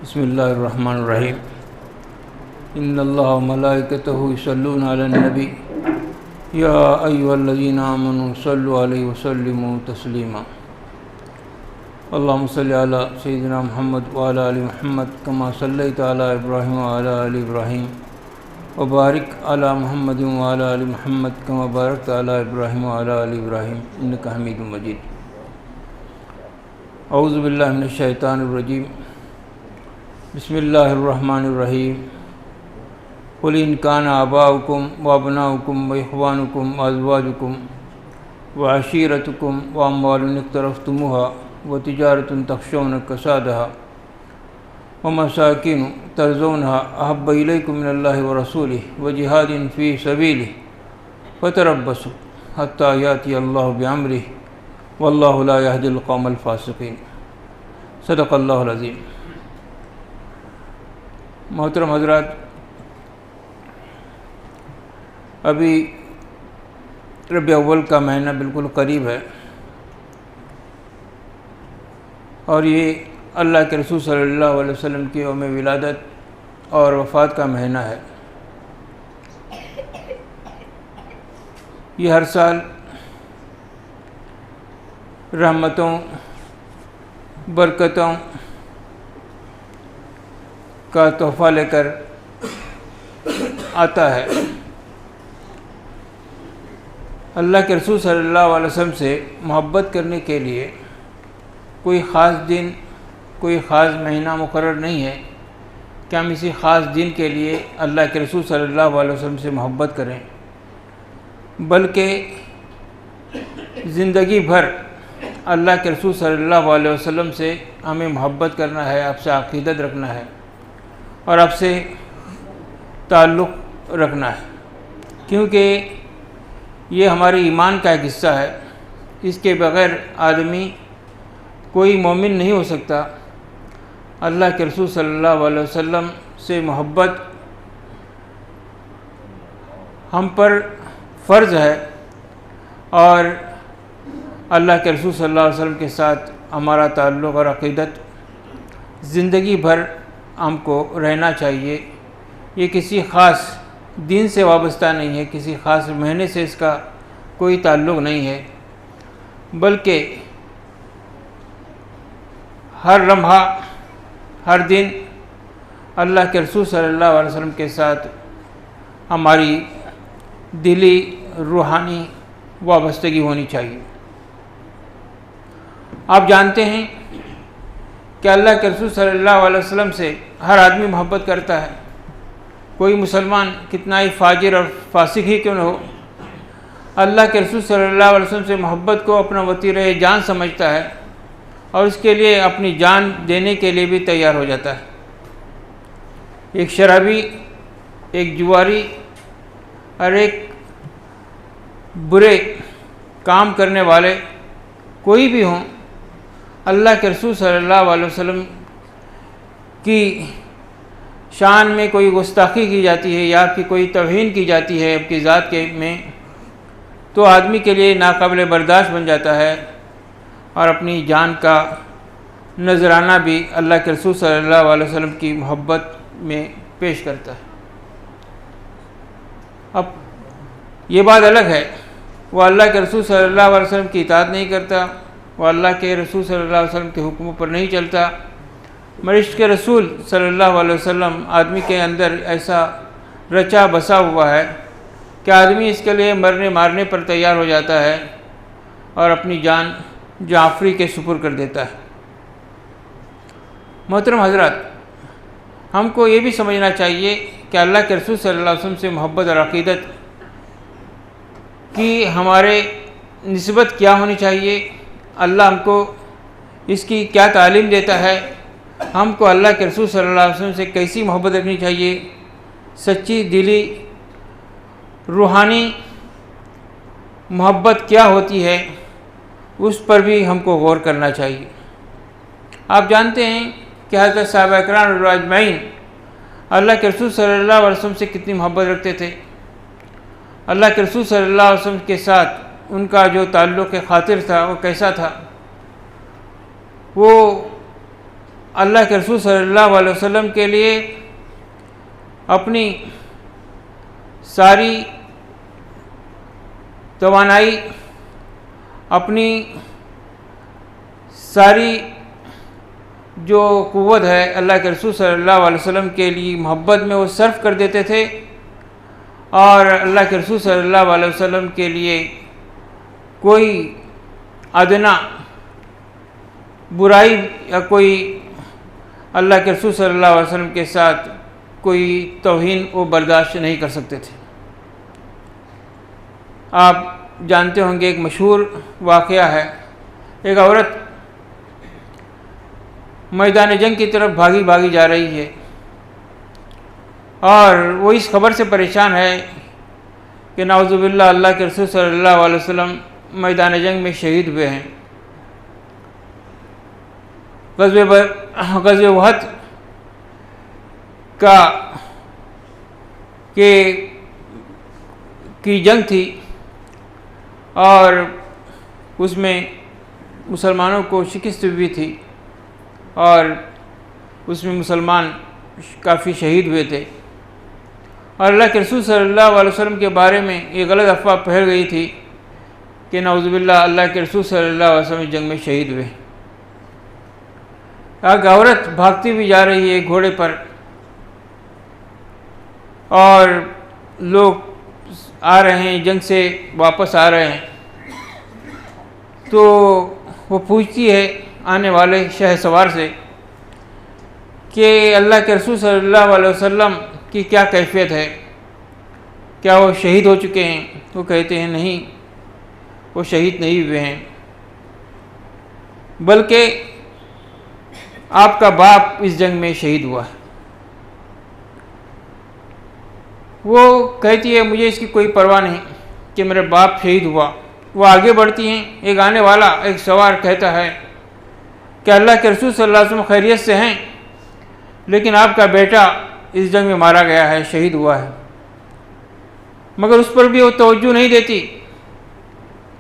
بسم اللہ الرحمن الرحیم ان اللہ وملائکتہ یصلون علی النبی یا ایھا الذین آمنوا صلوا علیہ وسلموا تسلیما اللہم صلی علی سیدنا محمد وعلی آل محمد کما صلیت علی ابراہیم وعلی آل ابراہیم وبارک علی محمد وعلی آل محمد کما بارکت علی ابراہیم وعلی آل ابراہیم انک حمید مجید۔ اعوذ باللہ من الشیطان الرجیم، بسم اللہ الرحمن الرحیم۔ قل ان کان آباؤکم وابناؤکم واخوانکم وازواجکم وعشیرتکم واموال اقترفتموها وتجارۃ تخشون کسادها ومساکن ترضونها احب الیکم من اللہ ورسولہ وجہاد فی سبیلہ فتربصوا حتی یاتی اللہ بامرہ واللہ لا یہدی القوم الفاسقین۔ صدق اللہ العظیم۔ محترم حضرات، ابھی ربیع اول کا مہینہ بالکل قریب ہے اور یہ اللہ کے رسول صلی اللہ علیہ وسلم کی یوم ولادت اور وفات کا مہینہ ہے۔ یہ ہر سال رحمتوں، برکتوں کا تحفہ لے کر آتا ہے۔ اللہ کے رسول صلی اللہ علیہ وسلم سے محبت کرنے کے لیے کوئی خاص دن، کوئی خاص مہینہ مقرر نہیں ہے کہ ہم اسی خاص دن کے لیے اللہ کے رسول صلی اللہ علیہ وسلم سے محبت کریں، بلکہ زندگی بھر اللہ کے رسول صلی اللہ علیہ وسلم سے ہمیں محبت کرنا ہے، آپ سے عقیدت رکھنا ہے اور آپ سے تعلق رکھنا ہے، کیونکہ یہ ہمارے ایمان کا ایک حصہ ہے۔ اس کے بغیر آدمی کوئی مومن نہیں ہو سکتا۔ اللہ کے رسول صلی اللہ علیہ وسلم سے محبت ہم پر فرض ہے اور اللہ کے رسول صلی اللہ علیہ وسلم کے ساتھ ہمارا تعلق اور عقیدت زندگی بھر ہم کو رہنا چاہیے۔ یہ کسی خاص دن سے وابستہ نہیں ہے، کسی خاص مہینے سے اس کا کوئی تعلق نہیں ہے، بلکہ ہر لمحہ، ہر دن اللہ کے رسول صلی اللہ علیہ وسلم کے ساتھ ہماری دلی روحانی وابستگی ہونی چاہیے۔ آپ جانتے ہیں کہ اللہ کے رسول صلی اللہ علیہ وسلم سے ہر آدمی محبت کرتا ہے۔ کوئی مسلمان کتنا ہی فاجر اور فاسق ہی کیوں نہ ہو، اللہ کے رسول صلی اللہ علیہ وسلم سے محبت کو اپنا وطیرہ جان سمجھتا ہے اور اس کے لیے اپنی جان دینے کے لیے بھی تیار ہو جاتا ہے۔ ایک شرابی، ایک جواری اور ایک برے کام کرنے والے کوئی بھی ہوں، اللہ کے رسول صلی اللہ علیہ وسلم کی شان میں کوئی گستاخی کی جاتی ہے یا آپ کی کوئی توہین کی جاتی ہے آپ کی ذات کے میں، تو آدمی کے لیے ناقابل برداشت بن جاتا ہے اور اپنی جان کا نذرانہ بھی اللہ کے رسول صلی اللہ علیہ وسلم کی محبت میں پیش کرتا ہے۔ اب یہ بات الگ ہے، وہ اللہ کے رسول صلی اللہ علیہ وسلم کی اطاعت نہیں کرتا، وہ اللہ کے رسول صلی اللہ علیہ وسلم کے حکموں پر نہیں چلتا، مگر عشق کے رسول صلی اللہ علیہ وسلم آدمی کے اندر ایسا رچا بسا ہوا ہے کہ آدمی اس کے لیے مرنے مارنے پر تیار ہو جاتا ہے اور اپنی جان جعفری کے سپر کر دیتا ہے۔ محترم حضرات، ہم کو یہ بھی سمجھنا چاہیے کہ اللہ کے رسول صلی اللہ علیہ وسلم سے محبت اور عقیدت کی ہمارے نسبت کیا ہونی چاہیے، اللہ ہم کو اس کی کیا تعلیم دیتا ہے، ہم کو اللہ کے رسول صلی اللہ علیہ وسلم سے کیسی محبت رکھنی چاہیے، سچی دلی روحانی محبت کیا ہوتی ہے، اس پر بھی ہم کو غور کرنا چاہیے۔ آپ جانتے ہیں کہ حضرت صحابہ اکرام رضوان اللہ اجمعین اللہ کے رسول صلی اللہ علیہ وسلم سے کتنی محبت رکھتے تھے۔ اللہ کے رسول صلی اللہ علیہ وسلم کے ساتھ ان کا جو تعلق خاطر تھا وہ کیسا تھا، وہ اللہ کے رسول صلی اللہ علیہ وسلم کے لیے اپنی ساری توانائی، اپنی ساری جو قوت ہے اللہ کے رسول صلی اللہ علیہ وسلم کے لیے محبت میں وہ صرف کر دیتے تھے، اور اللہ کے رسول صلی اللہ علیہ وسلم کے لیے کوئی ادنا برائی یا کوئی اللہ کے رسول صلی اللہ علیہ وسلم کے ساتھ کوئی توہین وہ برداشت نہیں کر سکتے تھے۔ آپ جانتے ہوں گے ایک مشہور واقعہ ہے، ایک عورت میدان جنگ کی طرف بھاگی جا رہی ہے، اور وہ اس خبر سے پریشان ہے کہ نعوذ باللہ اللہ کے رسول صلی اللہ علیہ وسلم میدان جنگ میں شہید ہوئے ہیں۔ غزوہ احد کی جنگ تھی، اور اس میں مسلمانوں کو شکست بھی تھی، اور اس میں مسلمان کافی شہید ہوئے تھے، اور اللہ کے رسول صلی اللہ علیہ وسلم کے بارے میں یہ غلط افواہ پھیل گئی تھی کہ نعوذ باللہ اللہ کے رسول صلی اللہ علیہ وسلم جنگ میں شہید ہوئے۔ ایک عورت بھاگتی بھی جا رہی ہے گھوڑے پر، اور لوگ آ رہے ہیں جنگ سے واپس آ رہے ہیں، تو وہ پوچھتی ہے آنے والے شہ سوار سے کہ اللہ کے رسول صلی اللہ علیہ وسلم کی کیا کیفیت ہے، کیا وہ شہید ہو چکے ہیں؟ وہ کہتے ہیں نہیں، وہ شہید نہیں ہوئے ہیں، بلکہ آپ کا باپ اس جنگ میں شہید ہوا ہے۔ وہ کہتی ہے مجھے اس کی کوئی پرواہ نہیں کہ میرے باپ شہید ہوا۔ وہ آگے بڑھتی ہیں، ایک آنے والا ایک سوار کہتا ہے کہ اللہ کے رسول صلی اللہ علیہ وسلم خیریت سے ہیں، لیکن آپ کا بیٹا اس جنگ میں مارا گیا ہے، شہید ہوا ہے۔ مگر اس پر بھی وہ توجہ نہیں دیتی۔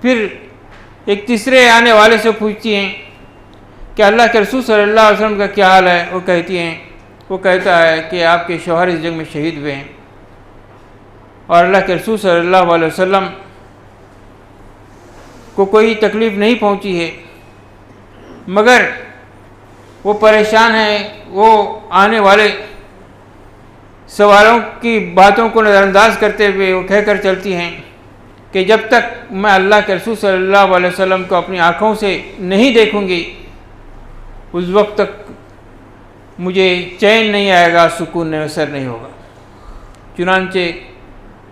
پھر ایک تیسرے آنے والے سے پوچھتی ہیں کہ اللہ کے رسول صلی اللہ علیہ وسلم کا کیا حال ہے؟ وہ کہتا ہے کہ آپ کے شوہر اس جنگ میں شہید ہوئے ہیں، اور اللہ کے رسول صلی اللہ علیہ وسلم کو کوئی تکلیف نہیں پہنچی ہے، مگر وہ پریشان ہیں۔ وہ آنے والے سوالوں کی باتوں کو نظر انداز کرتے ہوئے وہ کہہ کر چلتی ہیں کہ جب تک میں اللہ کے رسول صلی اللہ علیہ وسلم کو اپنی آنکھوں سے نہیں دیکھوں گی، اس وقت تک مجھے چین نہیں آئے گا، سکون میسر نہیں ہوگا۔ چنانچہ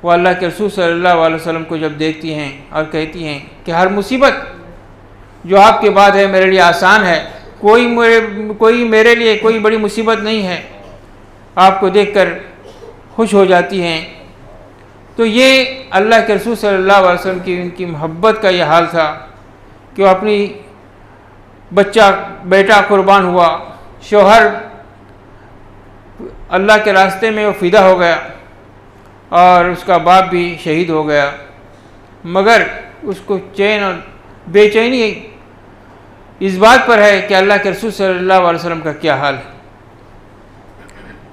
وہ اللہ کے رسول صلی اللہ علیہ وسلم کو جب دیکھتی ہیں اور کہتی ہیں کہ ہر مصیبت جو آپ کے بعد ہے میرے لیے آسان ہے، کوئی میرے لیے کوئی بڑی مصیبت نہیں ہے، آپ کو دیکھ کر خوش ہو جاتی ہیں۔ تو یہ اللہ کے رسول صلی اللہ علیہ وسلم کی ان کی محبت کا یہ حال تھا کہ وہ اپنی بیٹا قربان ہوا، شوہر اللہ کے راستے میں وہ فدا ہو گیا، اور اس کا باپ بھی شہید ہو گیا، مگر اس کو چین اور بے چینی اس بات پر ہے کہ اللہ کے رسول صلی اللہ علیہ وسلم کا کیا حال ہے۔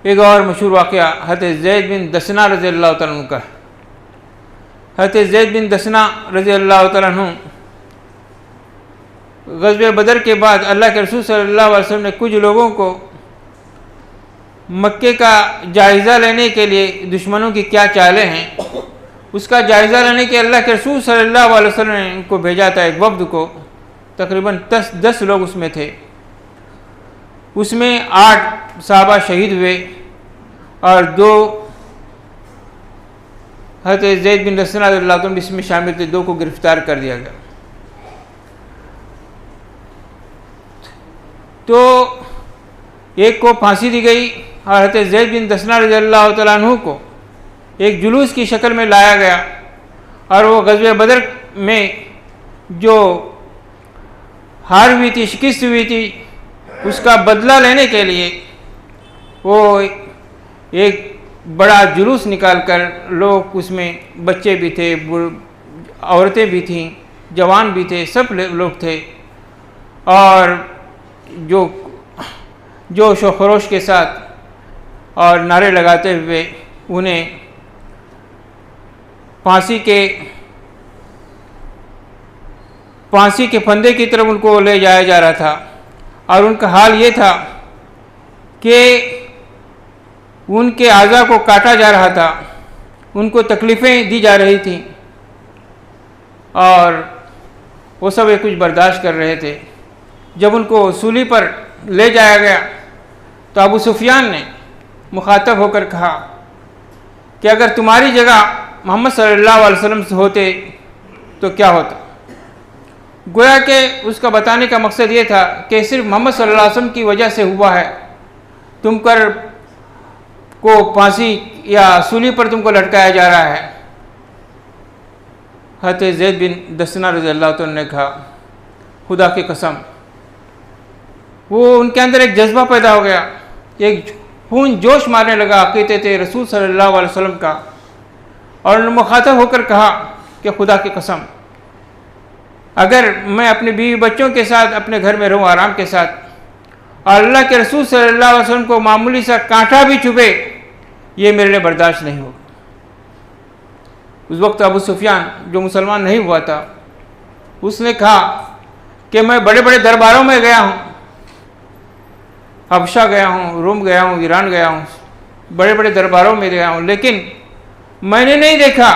ایک اور مشہور واقعہ حضرت زید بن دسنہ رضی اللہ تعالیٰ عنہ کا ہے۔ حضرت زید بن دسنہ رضی اللہ تعالیٰ عنہ غزوہ بدر کے بعد اللہ کے رسول صلی اللہ علیہ وسلم نے کچھ لوگوں کو مکے کا جائزہ لینے کے لیے دشمنوں کی کیا چالیں ہیں اس کا جائزہ لینے کے اللہ کے رسول صلی اللہ علیہ وسلم نے ان کو بھیجا تھا، ایک وفد کو، تقریباً 10 لوگ اس میں تھے۔ اس میں 8 صحابہ شہید ہوئے اور 2 حضرت زید بن دسنہ رضی اللہ عنہ اس میں شامل تھے، 2 کو گرفتار کر دیا گیا۔ تو ایک کو پھانسی دی گئی اور حضرت زید بن دسنہ رضی اللہ تعالیٰ عنہ کو ایک جلوس کی شکل میں لایا گیا، اور وہ غزوہ بدر میں جو ہار ہوئی تھی، شکست ہوئی تھی، اس کا بدلہ لینے کے لیے وہ ایک بڑا جلوس نکال کر لوگ، اس میں بچے بھی تھے، عورتیں بھی تھیں، جوان بھی تھے، سب لوگ تھے، اور جو جوش و خروش کے ساتھ اور نعرے لگاتے ہوئے انہیں پھانسی کے پھندے کی طرف ان کو لے جایا جا رہا تھا، اور ان کا حال یہ تھا کہ ان کے اعضاء کو کاٹا جا رہا تھا، ان کو تکلیفیں دی جا رہی تھیں، اور وہ سب یہ کچھ برداشت کر رہے تھے۔ جب ان کو سولی پر لے جایا گیا تو ابو سفیان نے مخاطب ہو کر کہا کہ اگر تمہاری جگہ محمد صلی اللہ علیہ وسلم سے ہوتے تو کیا ہوتا؟ گویا کہ اس کا بتانے کا مقصد یہ تھا کہ صرف محمد صلی اللہ علیہ وسلم کی وجہ سے ہوا ہے، تم کو پھانسی یا سولی پر تم کو لٹکایا جا رہا ہے۔ حضرت زید بن دسنہ رضی اللہ عنہ نے کہا خدا کی قسم، وہ ان کے اندر ایک جذبہ پیدا ہو گیا، ایک خون جوش مارنے لگا عقیدت رسول صلی اللہ علیہ وسلم کا، اور انہوں نے مخاطب ہو کر کہا کہ خدا کی قسم، اگر میں اپنے بیوی بچوں کے ساتھ اپنے گھر میں رہوں آرام کے ساتھ، اور اللہ کے رسول صلی اللہ علیہ وسلم کو معمولی سا کانٹا بھی چبھے، یہ میرے لیے برداشت نہیں ہوگا۔ اس وقت ابو سفیان جو مسلمان نہیں ہوا تھا، اس نے کہا کہ میں بڑے بڑے درباروں میں گیا ہوں، حبشہ گیا ہوں، روم گیا ہوں، ایران گیا ہوں، بڑے بڑے درباروں میں گیا ہوں، لیکن میں نے نہیں دیکھا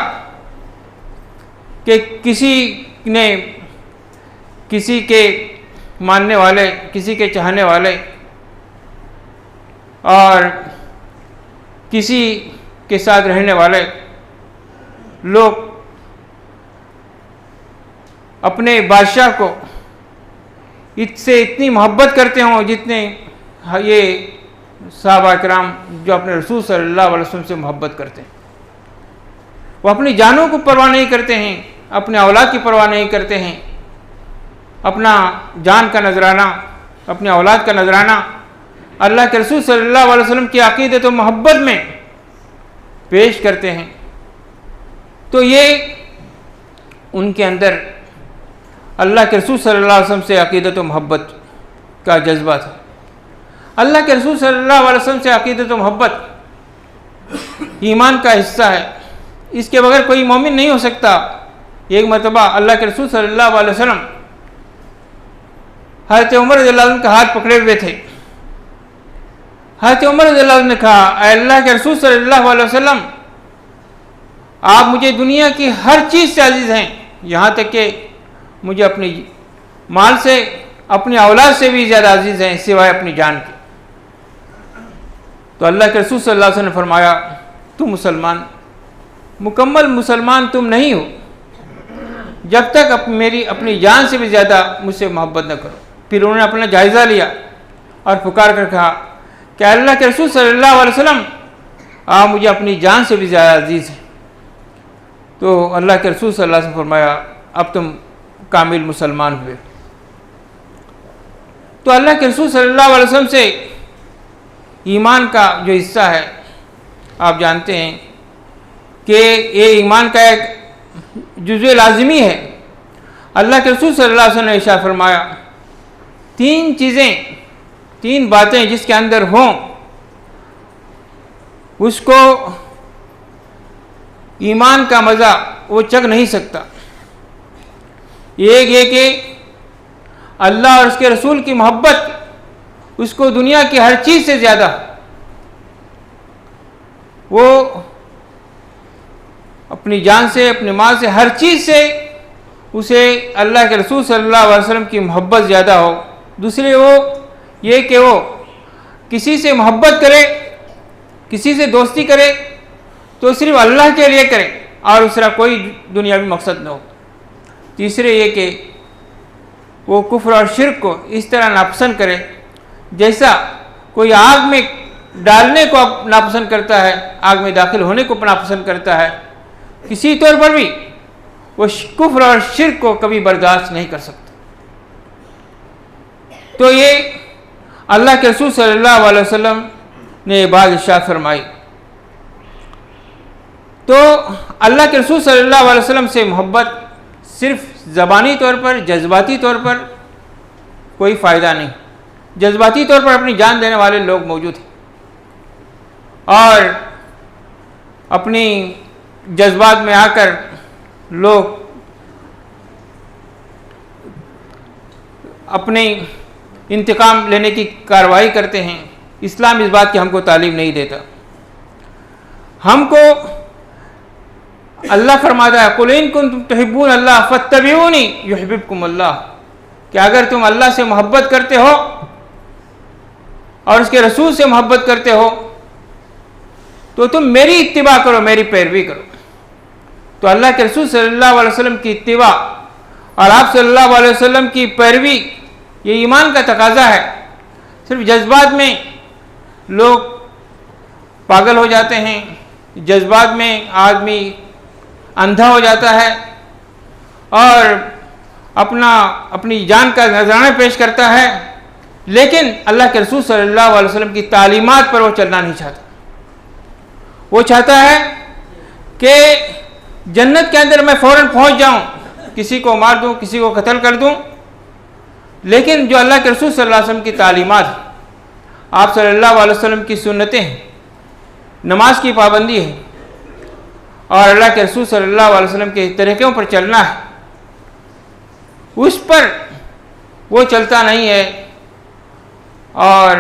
کہ کسی نے کسی کے ماننے والے، کسی کے چاہنے والے اور کسی کے ساتھ رہنے والے لوگ اپنے بادشاہ کو اس سے اتنی محبت کرتے ہوں جتنے یہ صحابہ کرام جو اپنے رسول صلی اللہ علیہ وسلم سے محبت کرتے ہیں۔ وہ اپنی جانوں کو پرواہ نہیں کرتے ہیں، اپنے اولاد کی پرواہ نہیں کرتے ہیں، اپنا جان کا نذرانہ، اپنے اولاد کا نذرانہ اللہ کے رسول صلی اللہ علیہ وسلم کی عقیدت و محبت میں پیش کرتے ہیں۔ تو یہ ان کے اندر اللہ کے رسول صلی اللہ علیہ وسلم سے عقیدت و محبت کا جذبہ تھا۔ اللہ کے رسول صلی اللہ علیہ وسلم سے عقیدت و محبت ایمان کا حصہ ہے، اس کے بغیر کوئی مومن نہیں ہو سکتا۔ ایک مرتبہ اللہ کے رسول صلی اللہ علیہ وسلم حضرت عمر رضی اللہ عنہ کا ہاتھ پکڑے ہوئے تھے۔ حضرت عمر رضی اللہ عنہ نے کہا اے اللہ کے رسول صلی اللہ علیہ وسلم، آپ مجھے دنیا کی ہر چیز سے عزیز ہیں، یہاں تک کہ مجھے اپنی مال سے، اپنی اولاد سے بھی زیادہ عزیز ہیں سوائے اپنی جان کے۔ تو اللہ کے رسول صلی اللہ علیہ وسلم نے فرمایا تم مسلمان، مکمل مسلمان تم نہیں ہو جب تک میری اپنی جان سے بھی زیادہ مجھ سے محبت نہ کرو۔ پھر انہوں نے اپنا جائزہ لیا اور پکار کر کہا کہ اللہ کے رسول صلی اللہ علیہ وسلم، آپ مجھے اپنی جان سے بھی زیادہ عزیز ہیں۔ تو اللہ کے رسول صلی اللہ علیہ وسلم فرمایا اب تم کامل مسلمان ہوئے۔ تو اللہ کے رسول صلی اللہ علیہ وسلم سے ایمان کا جو حصہ ہے، آپ جانتے ہیں کہ یہ ایمان کا ایک جزء لازمی ہے۔ اللہ کے رسول صلی اللہ علیہ وسلم نے ارشاد فرمایا تین باتیں جس کے اندر ہوں اس کو ایمان کا مزہ وہ چکھ نہیں سکتا۔ ایک یہ کہ اللہ اور اس کے رسول کی محبت اس کو دنیا کی ہر چیز سے زیادہ، وہ اپنی جان سے، اپنے مال سے، ہر چیز سے اسے اللہ کے رسول صلی اللہ علیہ وسلم کی محبت زیادہ ہو۔ دوسرے وہ یہ کہ وہ کسی سے محبت کرے، کسی سے دوستی کرے تو صرف اللہ کے لیے کرے اور اس طرح کوئی دنیاوی مقصد نہ ہو۔ تیسرے یہ کہ وہ کفر اور شرک کو اس طرح ناپسند کرے جیسا کوئی آگ میں ڈالنے کو ناپسند کرتا ہے، آگ میں داخل ہونے کو ناپسند کرتا ہے، کسی طور پر بھی وہ کفر اور شرک کو کبھی برداشت نہیں کر سکتا۔ تو یہ اللہ کے رسول صلی اللہ علیہ وسلم نے یہ بات ارشاد فرمائی۔ تو اللہ کے رسول صلی اللہ علیہ وسلم سے محبت صرف زبانی طور پر، جذباتی طور پر کوئی فائدہ نہیں۔ جذباتی طور پر اپنی جان دینے والے لوگ موجود ہیں، اور اپنی جذبات میں آ کر لوگ اپنے انتقام لینے کی کارروائی کرتے ہیں۔ اسلام اس بات کی ہم کو تعلیم نہیں دیتا۔ ہم کو اللہ فرماتا ہے قُلْ إِن كُنتُمْ تُحِبُّونَ اللَّهَ فَاتَّبِعُونِي يُحْبِبْكُمُ اللَّهُ، کہ اگر تم اللہ سے محبت کرتے ہو اور اس کے رسول سے محبت کرتے ہو تو تم میری اتباع کرو، میری پیروی کرو۔ تو اللہ کے رسول صلی اللہ علیہ وسلم کی اتباع اور آپ صلی اللہ علیہ وسلم کی پیروی یہ ایمان کا تقاضا ہے۔ صرف جذبات میں لوگ پاگل ہو جاتے ہیں، جذبات میں آدمی اندھا ہو جاتا ہے اور اپنی جان کا نذرانہ پیش کرتا ہے، لیکن اللہ کے رسول صلی اللہ علیہ وسلم کی تعلیمات پر وہ چلنا نہیں چاہتا۔ وہ چاہتا ہے کہ جنت کے اندر میں فوراً پہنچ جاؤں، کسی کو مار دوں، کسی کو قتل کر دوں، لیکن جو اللہ کے رسول صلی اللہ علیہ وسلم کی تعلیمات، آپ صلی اللہ علیہ وسلم کی سنتیں ہیں، نماز کی پابندی ہے اور اللہ کے رسول صلی اللہ علیہ وسلم کے طریقوں پر چلنا ہے، اس پر وہ چلتا نہیں ہے اور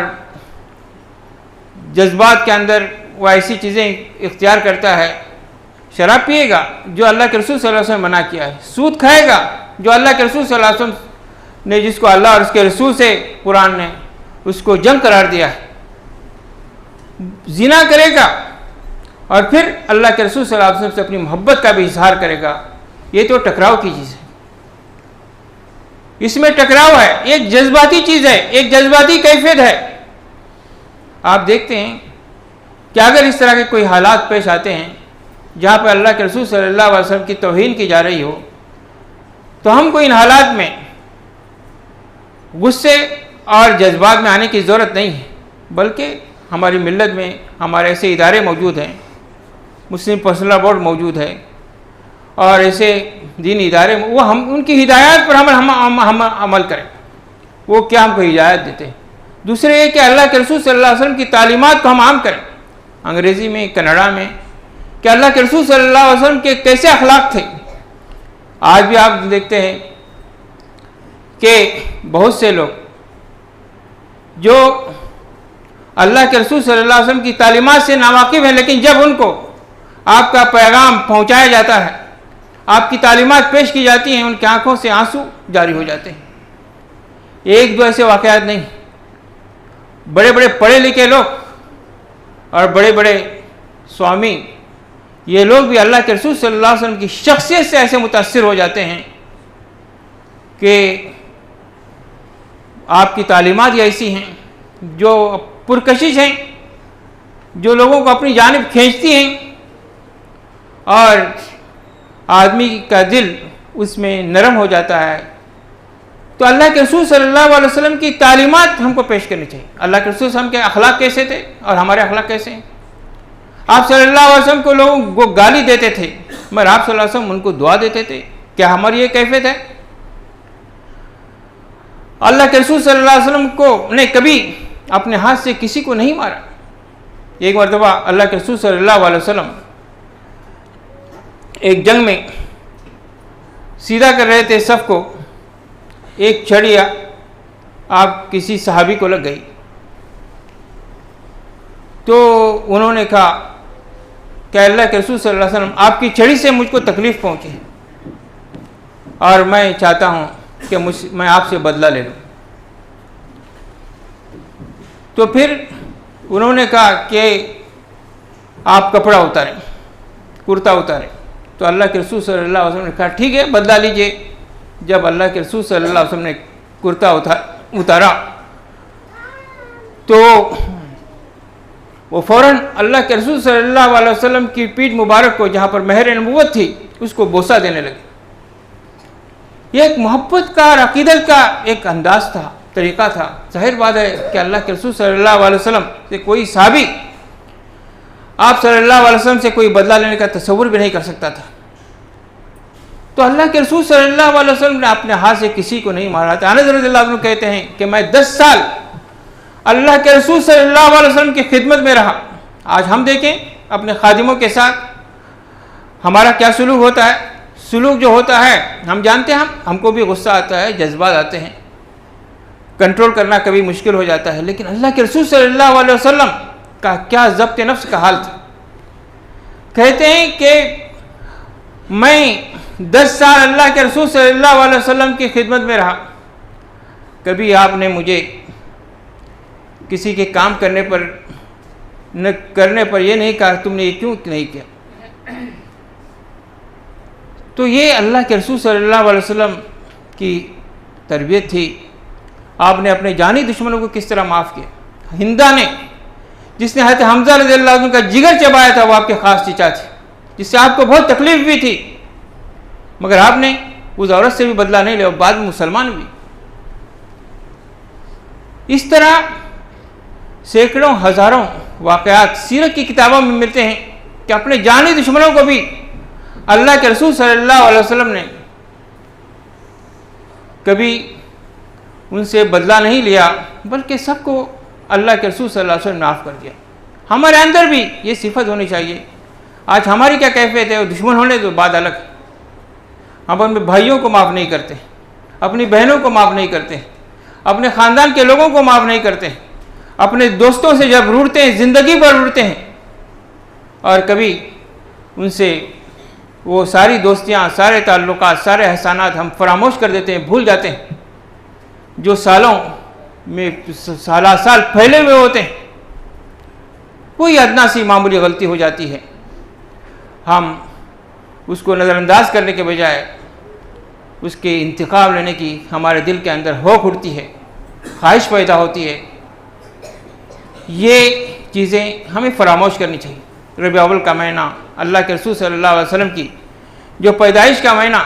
جذبات کے اندر وہ ایسی چیزیں اختیار کرتا ہے۔ شراب پیے گا جو اللہ کے رسول صلی اللہ علیہ وسلم منع کیا ہے، سود کھائے گا جو اللہ کے رسول صلی اللہ علیہ وسلم نے جس کو اللہ اور اس کے رسول سے قرآن نے اس کو جنگ قرار دیا ہے، زنا کرے گا اور پھر اللہ کے رسول صلی اللہ علیہ وسلم سے اپنی محبت کا بھی اظہار کرے گا۔ یہ تو ٹکراؤ کی چیز ہے، اس میں ٹکراؤ ہے، ایک جذباتی چیز ہے، ایک جذباتی کیفیت ہے۔ آپ دیکھتے ہیں کہ اگر اس طرح کے کوئی حالات پیش آتے ہیں جہاں پہ اللہ کے رسول صلی اللہ علیہ وسلم کی توہین کی جا رہی ہو تو ہم کو ان حالات میں غصے اور جذبات میں آنے کی ضرورت نہیں ہے، بلکہ ہماری ملت میں ہمارے ایسے ادارے موجود ہیں، مسلم پرسنل بورڈ موجود ہے اور ایسے دینی ادارے، وہ ہم ان کی ہدایات پر ہم عمل کریں۔ وہ کیا ہم کو ہدایت دیتے ہیں؟ دوسرے یہ کہ اللہ کے رسول صلی اللہ علیہ وسلم کی تعلیمات کو ہم عام کریں، انگریزی میں، کنڑا میں، کہ اللہ کے رسول صلی اللہ علیہ وسلم کے کیسے اخلاق تھے۔ آج بھی آپ دیکھتے ہیں کہ بہت سے لوگ جو اللہ کے رسول صلی اللہ علیہ وسلم کی تعلیمات سے ناواقف ہیں، لیکن جب ان کو آپ کا پیغام پہنچایا جاتا ہے، آپ کی تعلیمات پیش کی جاتی ہیں، ان کی آنکھوں سے آنسو جاری ہو جاتے ہیں۔ ایک دو ایسے واقعات نہیں، بڑے بڑے پڑھے لکھے لوگ اور بڑے بڑے سوامی، یہ لوگ بھی اللہ کے رسول صلی اللہ علیہ وسلم کی شخصیت سے ایسے متاثر ہو جاتے ہیں کہ آپ کی تعلیمات یہ ایسی ہیں جو پرکشش ہیں، جو لوگوں کو اپنی جانب کھینچتی ہیں اور آدمی کا دل اس میں نرم ہو جاتا ہے۔ تو اللہ کے رسول صلی اللہ علیہ وسلم کی تعلیمات ہم کو پیش کرنی چاہیے۔ اللہ کے رسول صلی اللہ علیہ وسلم کے اخلاق کیسے تھے اور ہمارے اخلاق کیسے ہیں؟ آپ صلی اللہ علیہ وسلم کو لوگوں کو گالی دیتے تھے مگر آپ صلی اللہ علیہ وسلم ان کو دعا دیتے تھے، کیا ہماری یہ کیفیت ہے؟ اللہ کے رسول صلی اللہ علیہ وسلم کو نے کبھی اپنے ہاتھ سے کسی کو نہیں مارا۔ ایک مرتبہ اللہ کے رسول صلی اللہ علیہ وسلم ایک جنگ میں سیدھا کر رہے تھے صف کو، ایک چھڑی آپ کسی صحابی کو لگ گئی تو انہوں نے کہا کہ اللہ کے رسول صلی اللہ علیہ وسلم آپ کی چھڑی سے مجھ کو تکلیف پہنچی اور میں چاہتا ہوں کہ میں آپ سے بدلہ لے لوں۔ تو پھر انہوں نے کہا کہ آپ کپڑا اتاریں، کرتا اتاریں۔ تو اللہ کے رسول صلی اللہ علیہ وسلم نے کہا ٹھیک ہے بدلہ لیجئے۔ جب اللہ کے رسول صلی اللہ علیہ وسلم نے کرتا اتارا تو وہ فوراً اللہ کے رسول صلی اللہ علیہ وسلم کی پیٹھ مبارک کو جہاں پر مہر نبوت تھی اس کو بوسہ دینے لگے۔ یہ ایک محبت کا اور عقیدت کا ایک انداز تھا، طریقہ تھا۔ ظاہر بات ہے کہ اللہ کے رسول صلی اللہ علیہ وسلم سے کوئی صحابی آپ صلی اللہ علیہ وسلم سے کوئی بدلہ لینے کا تصور بھی نہیں کر سکتا تھا۔ تو اللہ کے رسول صلی اللہ علیہ وسلم نے اپنے ہاتھ سے کسی کو نہیں مارا تھا۔ انس رضی اللہ عنہ کہتے ہیں کہ میں 10 سال اللہ کے رسول صلی اللہ علیہ وسلم کی خدمت میں رہا. آج ہم دیکھیں اپنے خادموں کے ساتھ ہمارا کیا سلوک ہوتا ہے. سلوک جو ہوتا ہے ہم جانتے ہیں, ہم کو بھی غصہ آتا ہے, جذبات آتے ہیں, کنٹرول کرنا کبھی مشکل ہو جاتا ہے, لیکن اللہ کے رسول صلی اللہ علیہ وسلم کا کیا ضبط نفس کا حال تھا. کہتے ہیں کہ میں 10 سال اللہ کے رسول صلی اللہ علیہ وسلم کی خدمت میں رہا, کبھی آپ نے مجھے کسی کے کام کرنے پر یہ نہیں کہا تم نے یہ کیوں نہیں کیا. تو یہ اللہ کے رسول صلی اللہ علیہ وسلم کی تربیت تھی. آپ نے اپنے جانی دشمنوں کو کس طرح معاف کیا. ہندا نے, جس نے حضرت حمزہ رضی اللہ عنہ کا جگر چبایا تھا, وہ آپ کے خاص چچا تھے, جس سے آپ کو بہت تکلیف بھی تھی, مگر آپ نے اس عورت سے بھی بدلہ نہیں لیا, بعد میں مسلمان بھی. اس طرح سینکڑوں ہزاروں واقعات سیرت کی کتابوں میں ملتے ہیں کہ اپنے جانی دشمنوں کو بھی اللہ کے رسول صلی اللہ علیہ وسلم نے کبھی ان سے بدلہ نہیں لیا, بلکہ سب کو اللہ کے رسول صلی اللہ علیہ وسلم نے معاف کر دیا. ہمارے اندر بھی یہ صفت ہونی چاہیے. آج ہماری کیا کیفیت ہے, دشمن ہونے تو بات الگ ہے. ہم اپنے بھائیوں کو معاف نہیں کرتے, اپنی بہنوں کو معاف نہیں کرتے, اپنے خاندان کے لوگوں کو معاف نہیں کرتے, اپنے دوستوں سے جب روٹتے ہیں زندگی بھر روٹتے ہیں, اور کبھی ان سے وہ ساری دوستیاں, سارے تعلقات, سارے احسانات ہم فراموش کر دیتے ہیں, بھول جاتے ہیں, جو سالوں میں سال پھیلے ہوئے ہوتے ہیں. کوئی ادنا سی معمولی غلطی ہو جاتی ہے, ہم اس کو نظر انداز کرنے کے بجائے اس کے انتقام لینے کی ہمارے دل کے اندر ہوک اٹھتی ہے, خواہش پیدا ہوتی ہے. یہ چیزیں ہمیں فراموش کرنی چاہیے. ربیع الاول کا مہینہ, اللہ کے رسول صلی اللہ علیہ وسلم کی جو پیدائش کا مہینہ,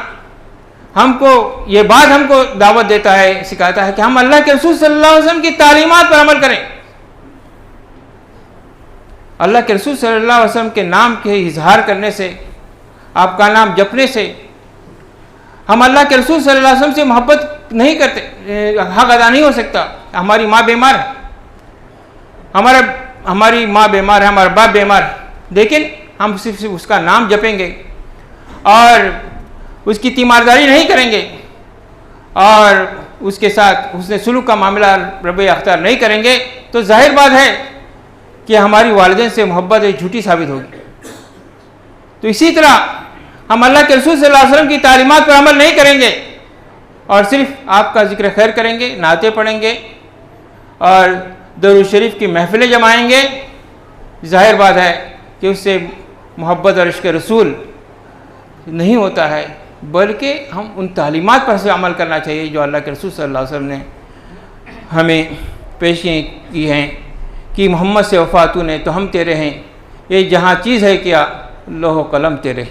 ہم کو یہ بات ہم کو دعوت دیتا ہے, سکھاتا ہے کہ ہم اللہ کے رسول صلی اللہ علیہ وسلم کی تعلیمات پر عمل کریں. اللہ کے رسول صلی اللہ علیہ وسلم کے نام کے اظہار کرنے سے, آپ کا نام جپنے سے ہم اللہ کے رسول صلی اللہ علیہ وسلم سے محبت نہیں کرتے, حق ادا نہیں ہو سکتا. ہماری ماں بیمار ہے, ہماری ماں بیمار ہے, ہمارا باپ بیمار ہے, لیکن ہم صرف اس کا نام جپیں گے اور اس کی تیمارداری نہیں کریں گے اور اس کے ساتھ حسن سلوک کا معاملہ رب اختیار نہیں کریں گے, تو ظاہر بات ہے کہ ہماری والدین سے محبت ایک جھوٹی ثابت ہوگی. تو اسی طرح ہم اللہ کے رسول صلی اللہ علیہ وسلم کی تعلیمات پر عمل نہیں کریں گے اور صرف آپ کا ذکر خیر کریں گے, نعتیں پڑھیں گے اور درود شریف کی محفلیں جمائیں گے, ظاہر بات ہے کہ اس سے محبت اور عشق رسول نہیں ہوتا ہے, بلکہ ہم ان تعلیمات پر سے عمل کرنا چاہیے جو اللہ کے رسول صلی اللہ علیہ وسلم نے ہمیں پیش کی ہیں کہ محمد سے وفا تو نے تو ہم تیرے ہیں, یہ جہاں چیز ہے کیا لوح و قلم تیرے.